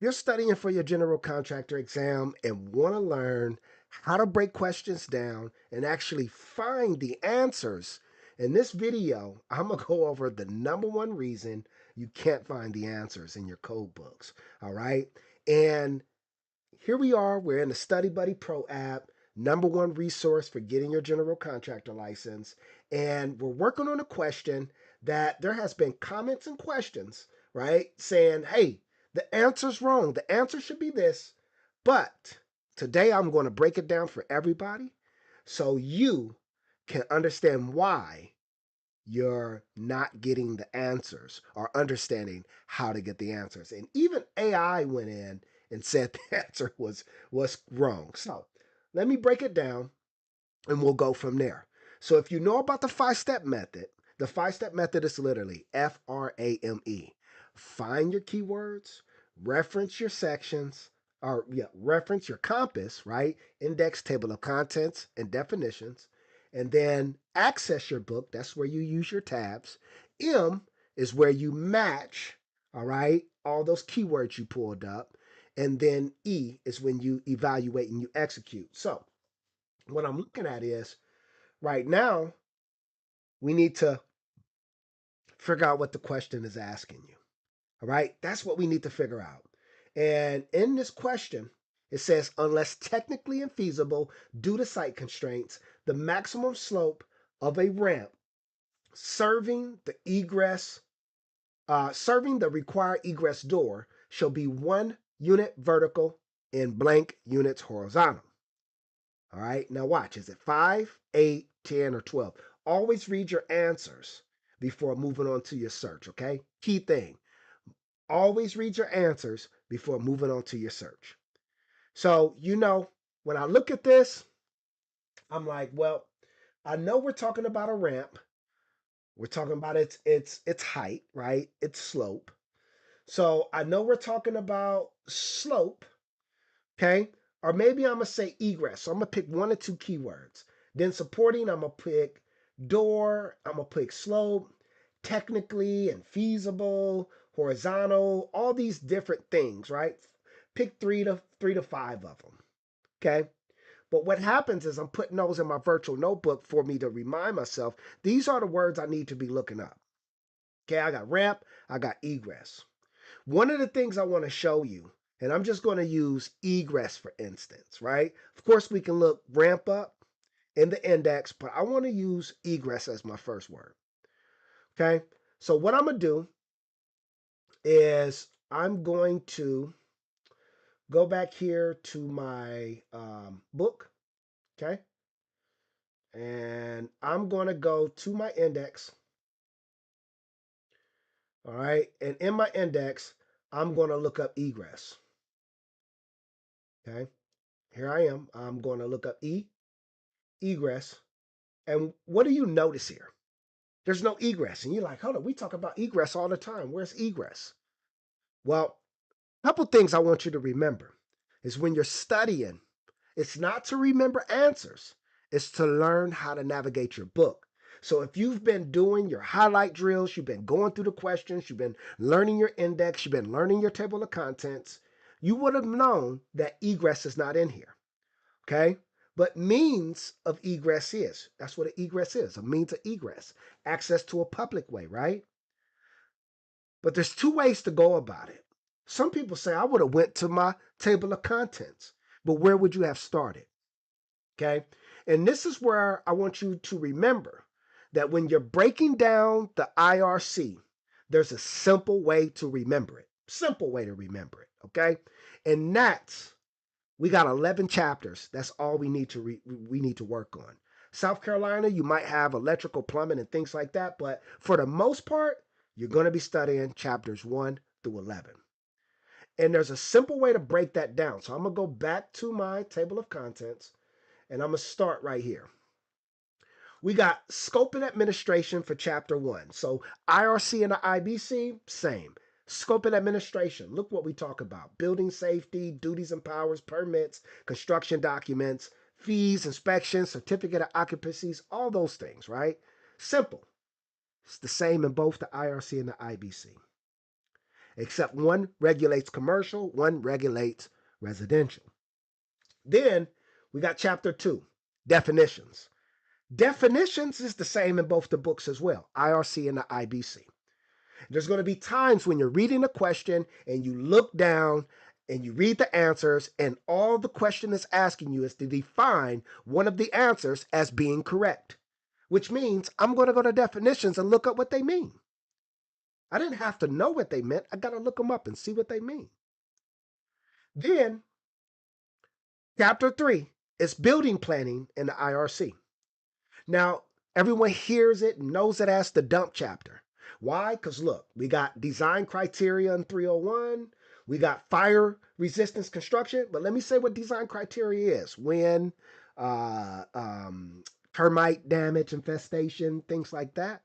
You're studying for your general contractor exam and want to learn how to break questions down and actually find the answers. In this video, I'm going to go over the number one reason you can't find the answers in your code books. All right. And here we are. We're in the Study Buddy Pro app, number one resource for getting your general contractor license. And we're working on a question that there has been comments and questions, right? Saying, hey, the answer's wrong. The answer should be this. But today I'm going to break it down for everybody so you can understand why you're not getting the answers or understanding how to get the answers. And even AI went in and said the answer was wrong. So let me break it down and we'll go from there. So if you know about the five-step method, the five-step method is literally FRAME. Find your keywords, reference your sections, or reference your compass, right? Index, table of contents, and definitions. And then access your book. That's where you use your tabs. M is where you match, all right, all those keywords you pulled up. And then E is when you evaluate and you execute. So what I'm looking at is right now, we need to figure out what the question is asking you. All right. That's what we need to figure out. And in this question, it says, unless technically infeasible due to site constraints, the maximum slope of a ramp serving the egress, serving the required egress door shall be 1 unit vertical and blank units horizontal. All right, now watch. Is it 5, 8, 10, or 12? Always read your answers before moving on to your search, okay? Key thing. Always read your answers before moving on to your search. So, when I look at this, I'm like, well, I know we're talking about a ramp. We're talking about its height, right? Its slope. So, I know we're talking about slope. Okay. Or maybe I'm going to say egress. So I'm going to pick one or two keywords. Then supporting, I'm going to pick door. I'm going to pick slope, technically and feasible, horizontal, all these different things, right? Pick three to five of them. Okay. But what happens is I'm putting those in my virtual notebook for me to remind myself these are the words I need to be looking up. Okay. I got ramp, I got egress. One of the things I want to show you, and I'm just going to use egress for instance, right? Of course, we can look ramp up in the index, but I want to use egress as my first word. Okay. So what I'm going to do is I'm going to go back here to my book. Okay. And I'm going to go to my index. All right. And in my index, I'm going to look up egress. Okay. Here I am. I'm going to look up egress. And what do you notice here? There's no egress. And you're like, hold on, we talk about egress all the time. Where's egress? Well, a couple things I want you to remember is when you're studying, it's not to remember answers, it's to learn how to navigate your book. So if you've been doing your highlight drills, you've been going through the questions, you've been learning your index, you've been learning your table of contents, you would have known that egress is not in here. Okay? But means of egress is. That's what an egress is, a means of egress. Access to a public way, right? But there's two ways to go about it. Some people say I would have went to my table of contents, but where would you have started? Okay? And this is where I want you to remember that when you're breaking down the IRC, there's a simple way to remember it. Simple way to remember it, okay? And that's we got 11 chapters. That's all we need to work on. South Carolina, you might have electrical, plumbing, and things like that, but for the most part, you're going to be studying chapters 1 through 11. And there's a simple way to break that down. So I'm going to go back to my table of contents and I'm going to start right here. We got scope and administration for chapter 1. So IRC and the IBC, same. Scope and administration. Look what we talk about. Building safety, duties and powers, permits, construction documents, fees, inspections, certificate of occupancies, all those things, right? Simple. It's the same in both the IRC and the IBC. except one regulates commercial, one regulates residential. Then we got chapter 2, definitions. Definitions is the same in both the books as well, IRC and the IBC. There's going to be times when you're reading a question and you look down and you read the answers, and all the question is asking you is to define one of the answers as being correct, which means I'm going to go to definitions and look up what they mean. I didn't have to know what they meant. I got to look them up and see what they mean. Then, chapter 3 is building planning in the IRC. Now, everyone hears it and knows it as the dump chapter. Why? Because look, we got design criteria in 301. We got fire resistance construction. But let me say what design criteria is. Wind, uh, um, termite damage, infestation, things like that.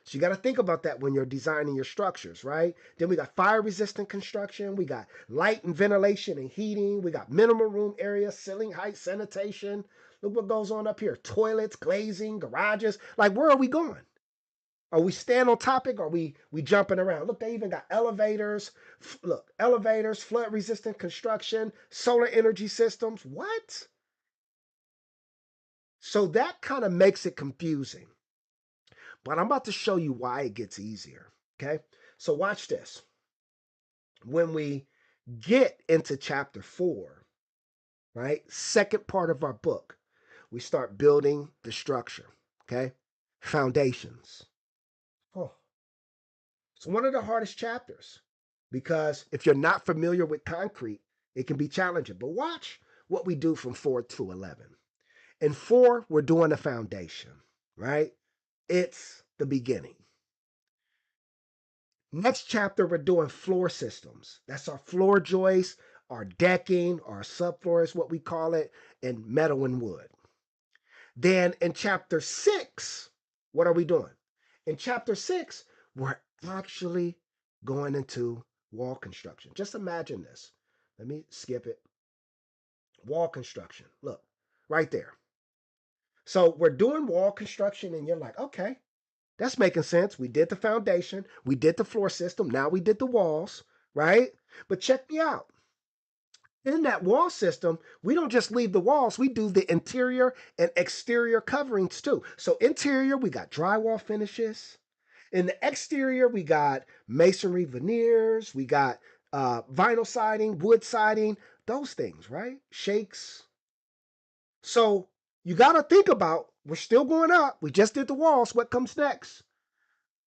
So you got to think about that when you're designing your structures, right? Then we got fire resistant construction. We got light and ventilation and heating. We got minimum room area, ceiling height, sanitation. Look what goes on up here. Toilets, glazing, garages. Like, where are we going? Are we staying on topic or are we jumping around? Look, they even got elevators. Look, elevators, flood resistant construction, solar energy systems. What? So that kind of makes it confusing. But I'm about to show you why it gets easier. Okay. So watch this. When we get into chapter 4, right? Second part of our book, we start building the structure. Okay. Foundations. Oh, it's one of the hardest chapters because if you're not familiar with concrete, it can be challenging. But watch what we do from 4 to 11. In 4, we're doing a foundation, right? It's the beginning. Next chapter, we're doing floor systems. That's our floor joists, our decking, our subfloor is what we call it, and metal and wood. Then in chapter 6, what are we doing? In chapter 6, we're actually going into wall construction. Just imagine this. Let me skip it. Wall construction. Look, right there. So we're doing wall construction, and you're like, okay, that's making sense. We did the foundation, we did the floor system, now we did the walls, right? But check me out. In that wall system, we don't just leave the walls, we do the interior and exterior coverings too. So, interior, we got drywall finishes. In the exterior, we got masonry veneers, we got vinyl siding, wood siding, those things, right? Shakes. So, you got to think about we're still going up. We just did the walls. What comes next?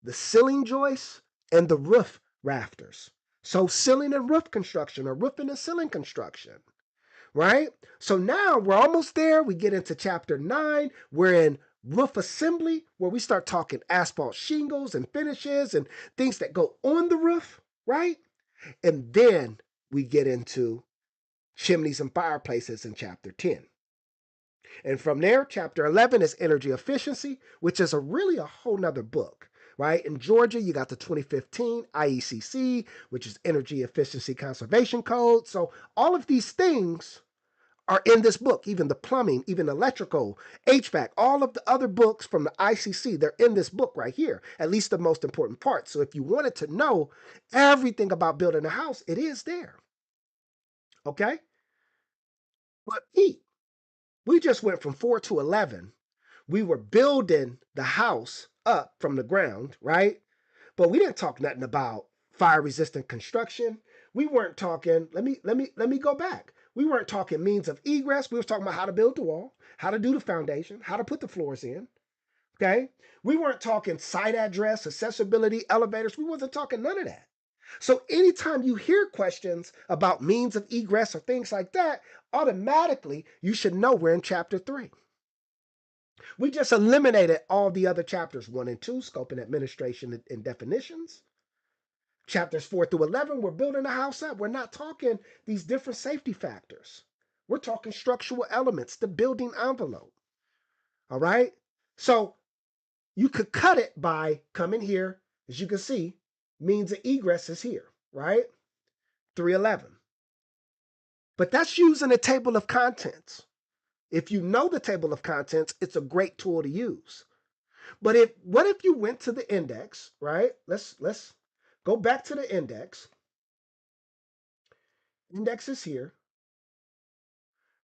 The ceiling joists and the roof rafters. So ceiling and roof construction, or roofing and ceiling construction, right? So now we're almost there. We get into chapter 9. We're in roof assembly, where we start talking asphalt shingles and finishes and things that go on the roof, right? And then we get into chimneys and fireplaces in chapter 10. And from there, chapter 11 is energy efficiency, which is really a whole nother book, right? In Georgia, you got the 2015 IECC, which is Energy Efficiency Conservation Code. So all of these things are in this book, even the plumbing, even electrical, HVAC, all of the other books from the ICC, they're in this book right here, at least the most important parts. So if you wanted to know everything about building a house, it is there. Okay? But Pete, we just went from 4 to 11. We were building the house up from the ground, right? But we didn't talk nothing about fire resistant construction. We weren't talking, let me go back. We weren't talking means of egress. We were talking about how to build the wall, how to do the foundation, how to put the floors in. Okay? We weren't talking site address, accessibility, elevators. We wasn't talking none of that. So anytime you hear questions about means of egress or things like that, automatically you should know we're in chapter 3. We just eliminated all the other chapters 1 and 2, scope and administration and definitions. Chapters 4 through 11, we're building a house up. We're not talking these different safety factors. We're talking structural elements, the building envelope. All right? So you could cut it by coming here. As you can see, means of egress is here, right? 311. But that's using a table of contents. If you know the table of contents, it's a great tool to use. But what if you went to the index, right? Let's Go back to the index. Index is here.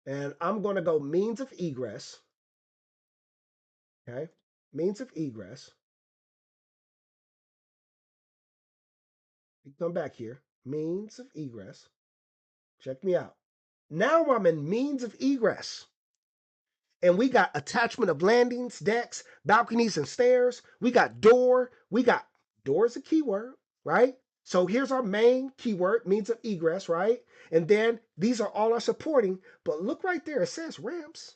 And I'm going to go means of egress. Okay. Means of egress. Come back here. Means of egress. Check me out. Now I'm in means of egress. And we got attachment of landings, decks, balconies, and stairs. We got door. We got door is a keyword, right? So here's our main keyword, means of egress, right? And then these are all our supporting. But look right there, it says ramps.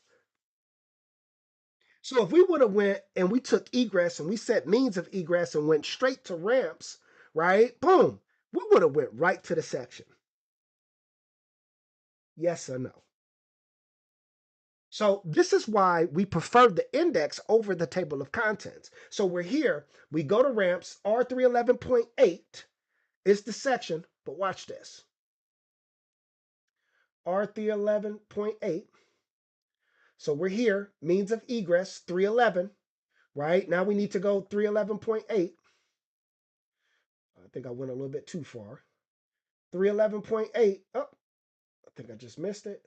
So if we would have went and we took egress and we set means of egress and went straight to ramps, right? Boom, we would have went right to the section. Yes or no? So this is why we prefer the index over the table of contents. So we're here, we go to ramps, R311.8 is the section, but watch this. R311.8. So we're here, means of egress, 311, right? Now we need to go 311.8. I think I went a little bit too far. 311.8. Oh, I think I just missed it.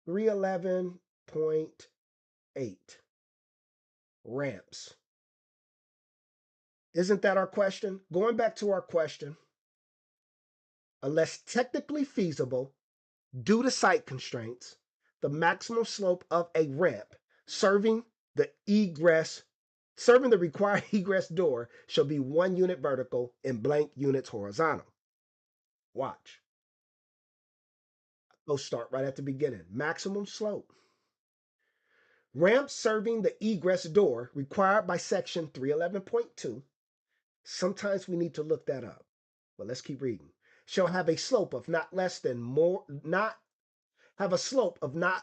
311.8. Ramps. Isn't that our question? Going back to our question, unless technically feasible due to site constraints, the maximum slope of a ramp serving the required egress door shall be 1 unit vertical and blank units horizontal. Watch. Go start right at the beginning. Maximum slope. Ramps serving the egress door required by section 311.2. Sometimes we need to look that up. But let's keep reading. Shall have a slope of not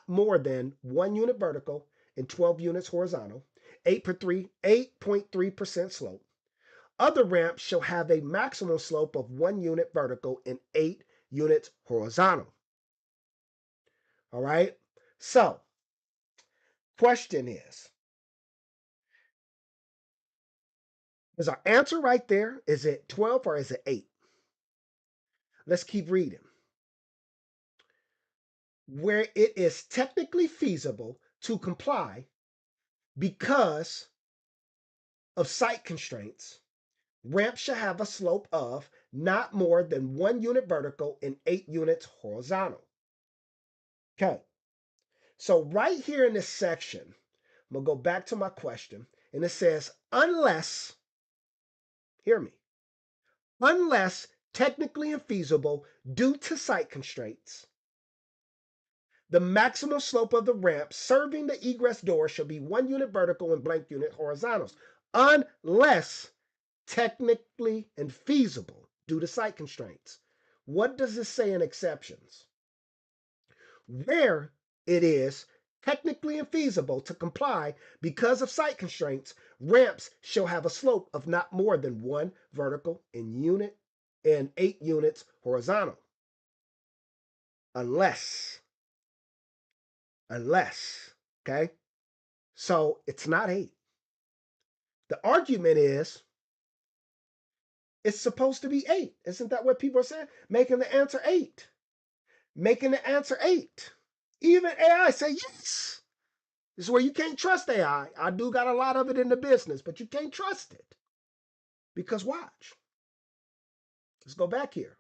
more than 1 unit vertical and 12 units horizontal, 8.3% slope. Other ramps shall have a maximum slope of 1 unit vertical and 8 units horizontal. All right. So, question is our answer right there? Is it 12 or is it 8? Let's keep reading. Where it is technically feasible to comply because of site constraints, ramps shall have a slope of not more than 1 unit vertical and 8 units horizontal. Okay. So right here in this section, I'm going to go back to my question, and it says, unless, hear me, unless technically infeasible due to site constraints, the maximum slope of the ramp serving the egress door shall be 1 unit vertical and blank unit horizontals, unless technically infeasible due to site constraints. What does this say in exceptions? Where it is technically infeasible to comply because of site constraints, ramps shall have a slope of not more than 1 vertical and 8 units horizontal. Unless, okay? So it's not 8. The argument is it's supposed to be 8. Isn't that what people are saying? Making the answer 8. Making the answer 8. Even AI say yes. This is where you can't trust AI. I do got a lot of it in the business, but you can't trust it. Because watch. Let's go back here.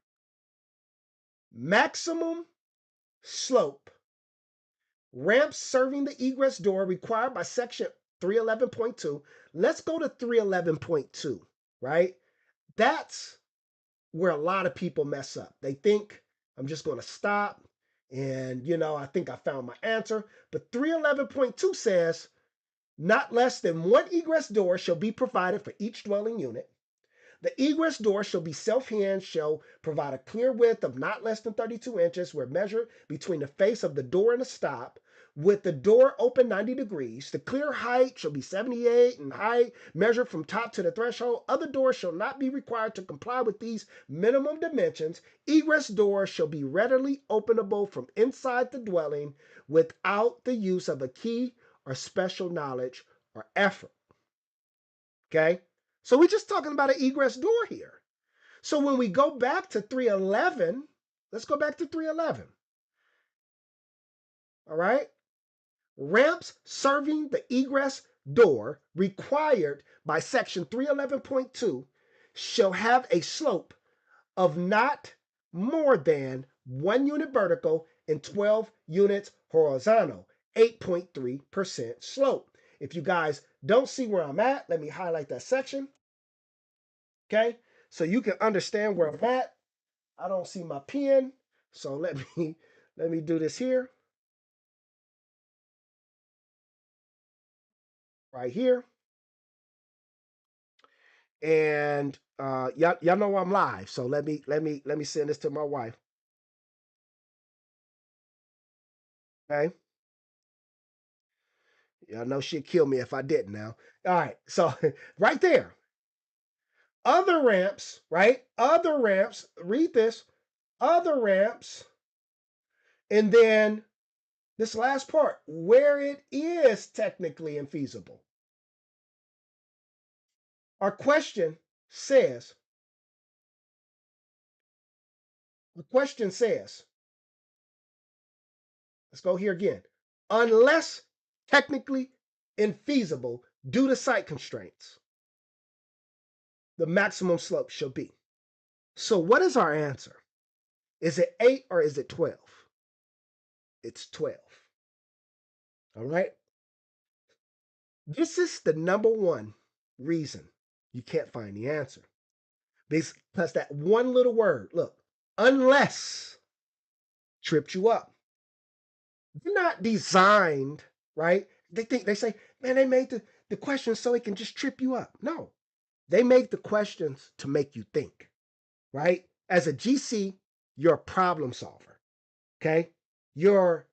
Maximum slope. Ramps serving the egress door required by section 311.2. Let's go to 311.2, right? That's where a lot of people mess up. They think I'm just going to stop and, I think I found my answer. But 311.2 says not less than 1 egress door shall be provided for each dwelling unit. The egress door shall be self-hinged, shall provide a clear width of not less than 32 inches where measured between the face of the door and the stop, with the door open 90 degrees. The clear height shall be 78 and height measured from top to the threshold. Other doors shall not be required to comply with these minimum dimensions. Egress doors shall be readily openable from inside the dwelling without the use of a key or special knowledge or effort. Okay? So we're just talking about an egress door here. So when we go back to 311, let's go back to 311. All right. Ramps serving the egress door required by section 311.2 shall have a slope of not more than 1 unit vertical and 12 units horizontal, 8.3% slope. If you guys don't see where I'm at, let me highlight that section. Okay, so you can understand where I'm at. I don't see my pen, so let me do this here, right here. And y'all know I'm live, so let me send this to my wife. Okay, y'all know she'd kill me if I didn't. Now, all right, so right there, other ramps, right? Other ramps. Read this. Other ramps, and then this last part, where it is technically infeasible. Our question says. The question says. Let's go here again. Unless technically infeasible due to site constraints, the maximum slope shall be. So what is our answer? Is it 8 or is it 12? It's 12. All right. This is the number one reason you can't find the answer. Because that one little word, look, unless tripped you up. They're not designed, right? They say, man, they made the questions so it can just trip you up. No, they make the questions to make you think, right? As a GC, you're a problem solver, okay? You're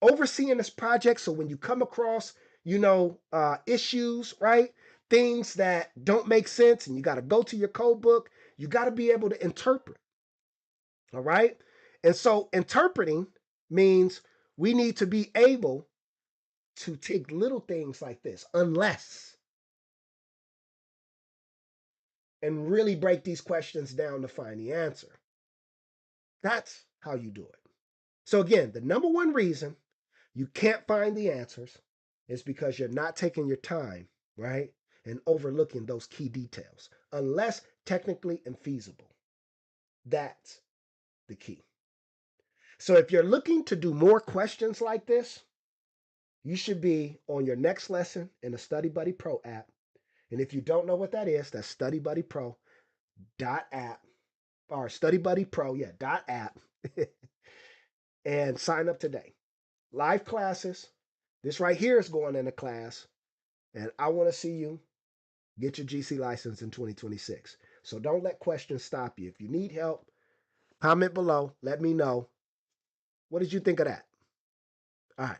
overseeing this project, so when you come across, issues, right? Things that don't make sense, and you got to go to your code book, you got to be able to interpret, all right? And so interpreting means we need to be able to take little things like this, unless, and really break these questions down to find the answer. That's how you do it. So, again, the number one reason you can't find the answers is because you're not taking your time, right? And overlooking those key details, unless technically infeasible. That's the key. So, if you're looking to do more questions like this, you should be on your next lesson in the Study Buddy Pro app. And if you don't know what that is, that's Study Buddy Pro .app or Study Buddy Pro, yeah, .app. And sign up today. Live classes. This right here is going into class, and I want to see you get your GC license in 2026. So don't let questions stop you. If you need help, comment below. Let me know. What did you think of that? All right.